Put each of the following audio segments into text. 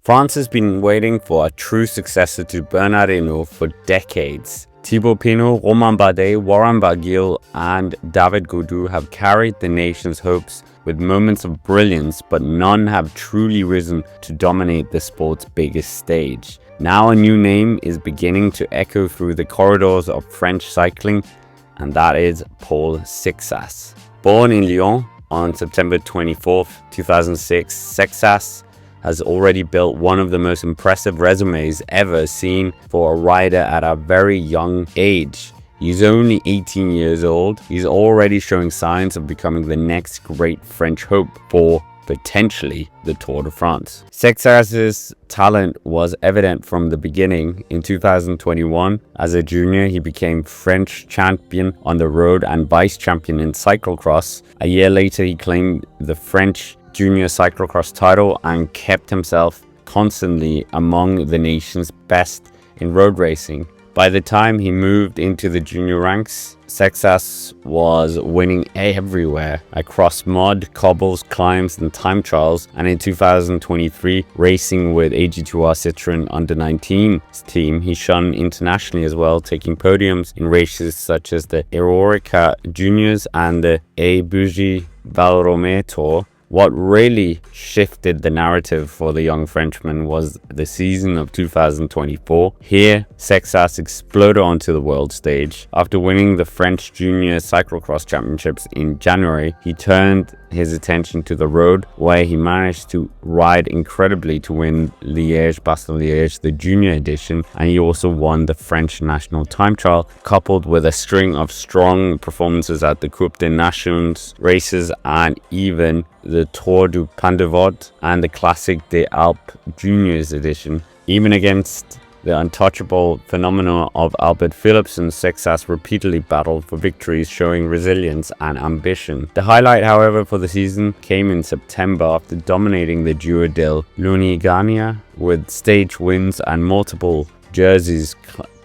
France has been waiting for a true successor to Bernard Hinault for decades. Thibaut Pinot, Romain Bardet, Warren Barguil, and David Gaudu have carried the nation's hopes with moments of brilliance, but none have truly risen to dominate the sport's biggest stage. Now a new name is beginning to echo through the corridors of French cycling, and that is Paul Seixas. Born in Lyon on September 24th, 2006, Seixas has already built one of the most impressive resumes ever seen for a rider at a very young age. He's only 18 years old. He's already showing signs of becoming the next great French hope for potentially the Tour de France. Seixas' talent was evident from the beginning. In 2021, as a junior, he became French champion on the road and vice champion in cyclocross. A year later, he claimed the French junior cyclocross title and kept himself constantly among the nation's best in road racing. By the time he moved into the junior ranks, Seixas was winning everywhere across mud, cobbles, climbs, and time trials. And in 2023, racing with AG2R Citroën Under-19 team, he shone internationally as well, taking podiums in races such as the Eroica Juniors and the Bougie Valrome Tour. What really shifted the narrative for the young Frenchman was the season of 2024. Here, Seixas exploded onto the world stage. After winning the French Junior Cyclocross Championships in January, he turned his attention to the road, where he managed to ride incredibly to win Liège-Bastogne-Liège, the junior edition, and he also won the French national time trial, coupled with a string of strong performances at the Coupe des Nations races and even the Tour du Pandevot and the Classique des Alpes Juniors edition. Even against the untouchable phenomenon of Albert Philipsen, Seixas repeatedly battled for victories, showing resilience and ambition. The highlight, however, for the season came in September after dominating the Giro del Lunigiana with stage wins and multiple jerseys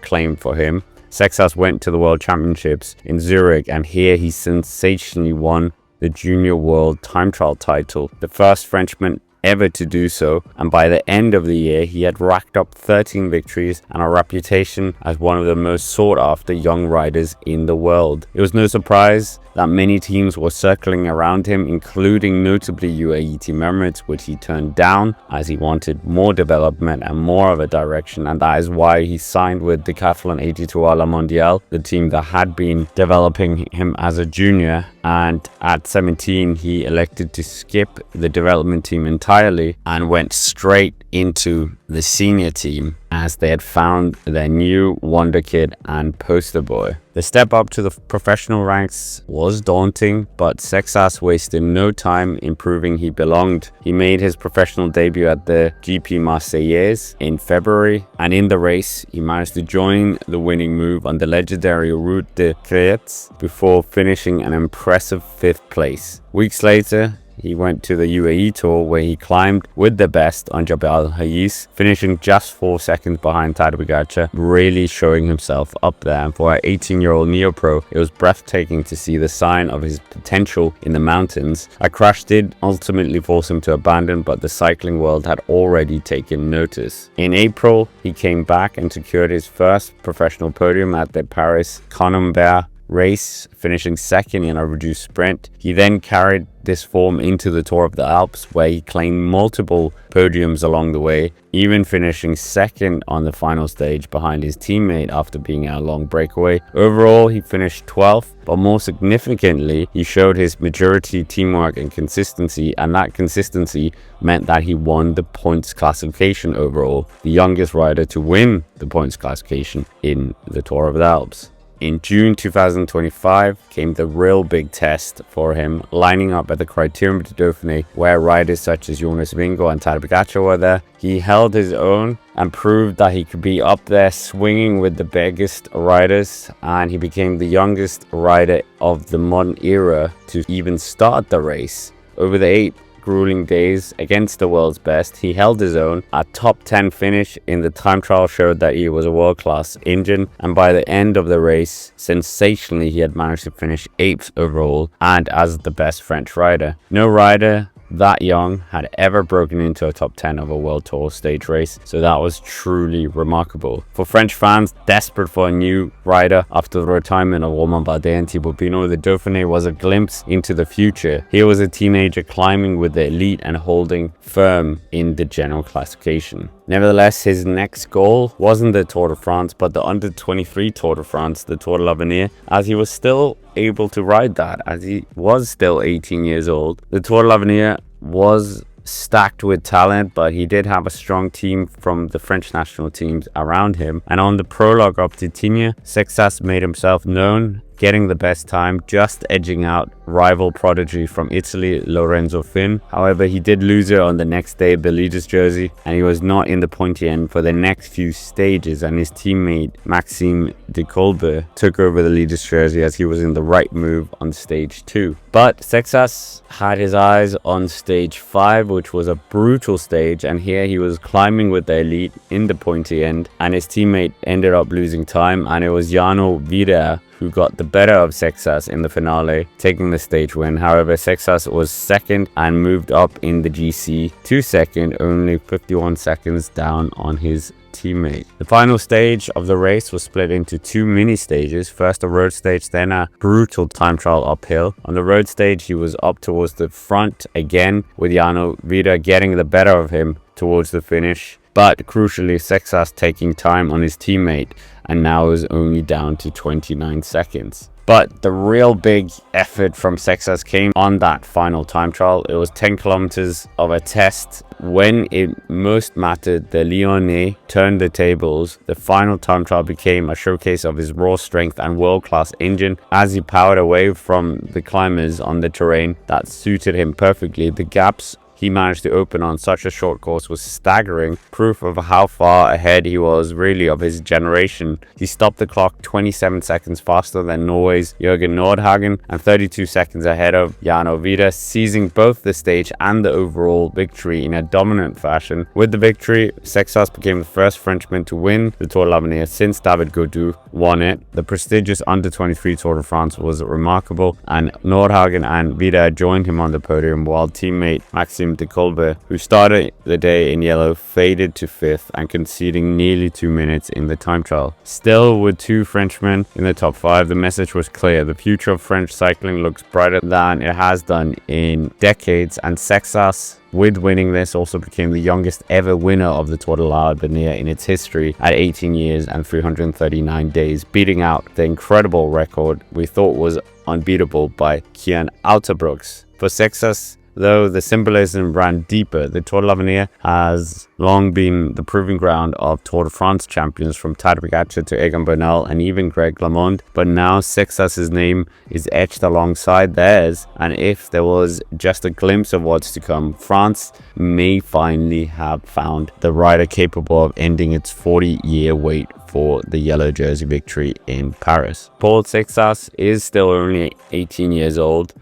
claimed for him. Seixas went to the World Championships in Zurich, and here he sensationally won the Junior World Time Trial title, the first Frenchman ever to do so, and by the end of the year he had racked up 13 victories and a reputation as one of the most sought after young riders in the world. It was no surprise that many teams were circling around him, including notably UAE Team Emirates, which he turned down as he wanted more development and more of a direction, and that is why he signed with Decathlon AG2R La Mondiale, the team that had been developing him as a junior. And at 17 he elected to skip the development team entirely and went straight into the senior team, as they had found their new wonder kid and poster boy. The step up to the professional ranks was daunting, but Seixas wasted no time in proving he belonged. He made his professional debut at the GP Marseillaise in February, and in the race he managed to join the winning move on the legendary Route de Créteil before finishing an impressive 5th place. Weeks later, he went to the UAE Tour, where he climbed with the best on Jabal Hayes, finishing just 4 seconds behind Tadej Pogačar, really showing himself up there. And for an 18-year-old neo-pro, it was breathtaking to see the sign of his potential in the mountains. A crash did ultimately force him to abandon, but the cycling world had already taken notice. In April, he came back and secured his first professional podium at the Paris-Camembert race, finishing second in a reduced sprint. He then carried this form into the Tour of the Alps, where he claimed multiple podiums along the way, even finishing second on the final stage behind his teammate after being a long breakaway. Overall, he finished 12th, but more significantly, he showed his maturity, teamwork, and consistency, and that consistency meant that he won the points classification overall, the youngest rider to win the points classification in the Tour of the Alps. In June 2025 came the real big test for him, lining up at the Criterium du Dauphine, where riders such as Jonas Vingegaard and Tadej Pogačar were there. He held his own and proved that he could be up there swinging with the biggest riders, and he became the youngest rider of the modern era to even start the race. Over the 8 grueling days against the world's best, he held his own. A top 10 finish in the time trial showed that he was a world-class engine, and by the end of the race, sensationally, he had managed to finish 8th overall and as the best French rider. No rider that young had ever broken into a top 10 of a World Tour stage race, so that was truly remarkable. For French fans desperate for a new rider after the retirement of Romain Bardet and Thibaut Pinot, the Dauphiné was a glimpse into the future. Here was a teenager climbing with the elite and holding firm in the general classification. Nevertheless, his next goal wasn't the Tour de France, but the under-23 Tour de France, the Tour de l'Avenir, as he was still able to ride that, as he was still 18 years old. The Tour de l'Avenir was stacked with talent, but he did have a strong team from the French national teams around him. And on the prologue up to Tignes, Seixas made himself known, getting the best time, just edging out rival prodigy from Italy, Lorenzo Fin. However, he did lose it on the next day, the leader's jersey, and he was not in the pointy end for the next few stages, and his teammate Maxime de Colbert took over the leader's jersey as he was in the right move on stage 2. But Seixas had his eyes on stage 5, which was a brutal stage, and here he was climbing with the elite in the pointy end, and his teammate ended up losing time, and it was Jarno Wieder who got the better of Seixas in the finale, taking the stage win. However, Seixas was second and moved up in the GC to second, only 51 seconds down on his teammate. The final stage of the race was split into 2 mini stages, first a road stage, then a brutal time trial uphill. On the road stage, he was up towards the front again, with Jarno Vida getting the better of him towards the finish, but crucially Seixas taking time on his teammate, and now is only down to 29 seconds. But the real big effort from Seixas came on that final time trial. It was 10 kilometers of a test. When it most mattered, the Lyonnais turned the tables. The final time trial became a showcase of his raw strength and world-class engine as he powered away from the climbers on the terrain that suited him perfectly. The gaps he managed to open on such a short course was staggering, proof of how far ahead he was really of his generation. He stopped the clock 27 seconds faster than Norway's Jørgen Nordhagen and 32 seconds ahead of Jarno Vida, seizing both the stage and the overall victory in a dominant fashion. With the victory, Seixas became the first Frenchman to win the Tour de l'Avenir since David Gaudu won it. The prestigious under-23 Tour de France was remarkable, and Nordhagen and Vida joined him on the podium, while teammate Maxime de Colbert, who started the day in yellow, faded to 5th and conceding nearly 2 minutes in the time trial. Still, with 2 Frenchmen in the top 5, the message was clear. The future of French cycling looks brighter than it has done in decades, and Seixas, with winning this, also became the youngest ever winner of the Tour de l'Avenir in its history at 18 years and 339 days, beating out the incredible record we thought was unbeatable by Kian Uijtdebroeks. For Seixas, though the symbolism ran deeper, the Tour de l'Avenir has long been the proving ground of Tour de France champions from Tadej Pogačar to Egan Bernal and even Greg LeMond, but now Seixas' name is etched alongside theirs, and if there was just a glimpse of what's to come, France may finally have found the rider capable of ending its 40-year wait for the yellow jersey victory in Paris. Paul Seixas is still only 18 years old,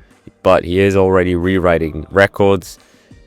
but he is already rewriting records.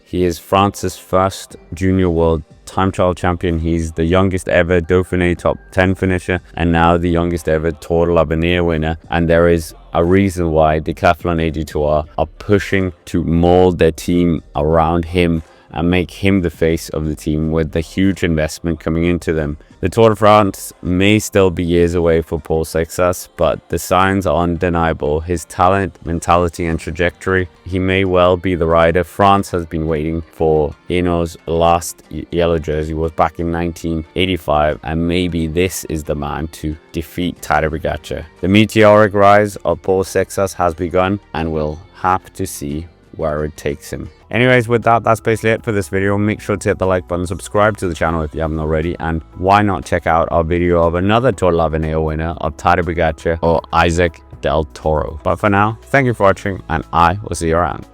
He is France's first junior world time trial champion. He's the youngest ever Dauphiné top 10 finisher, and now the youngest ever Tour de l'Avenir winner. And there is a reason why Decathlon Editor are pushing to mold their team around him and make him the face of the team, with the huge investment coming into them. The Tour de France may still be years away for Paul Seixas, but the signs are undeniable. His talent, mentality and trajectory, he may well be the rider France has been waiting for. Hinault's last yellow jersey was back in 1985, and maybe this is the man to defeat Tadej Pogačar. The meteoric rise of Paul Seixas has begun, and we'll have to see where it takes him. Anyways, with that, that's basically it for this video. Make sure to hit the like button, subscribe to the channel if you haven't already, and why not check out our video of another Tour de l'Avenir winner of Tadej Pogačar or Isaac Del Toro. But for now, thank you for watching, and I will see you around.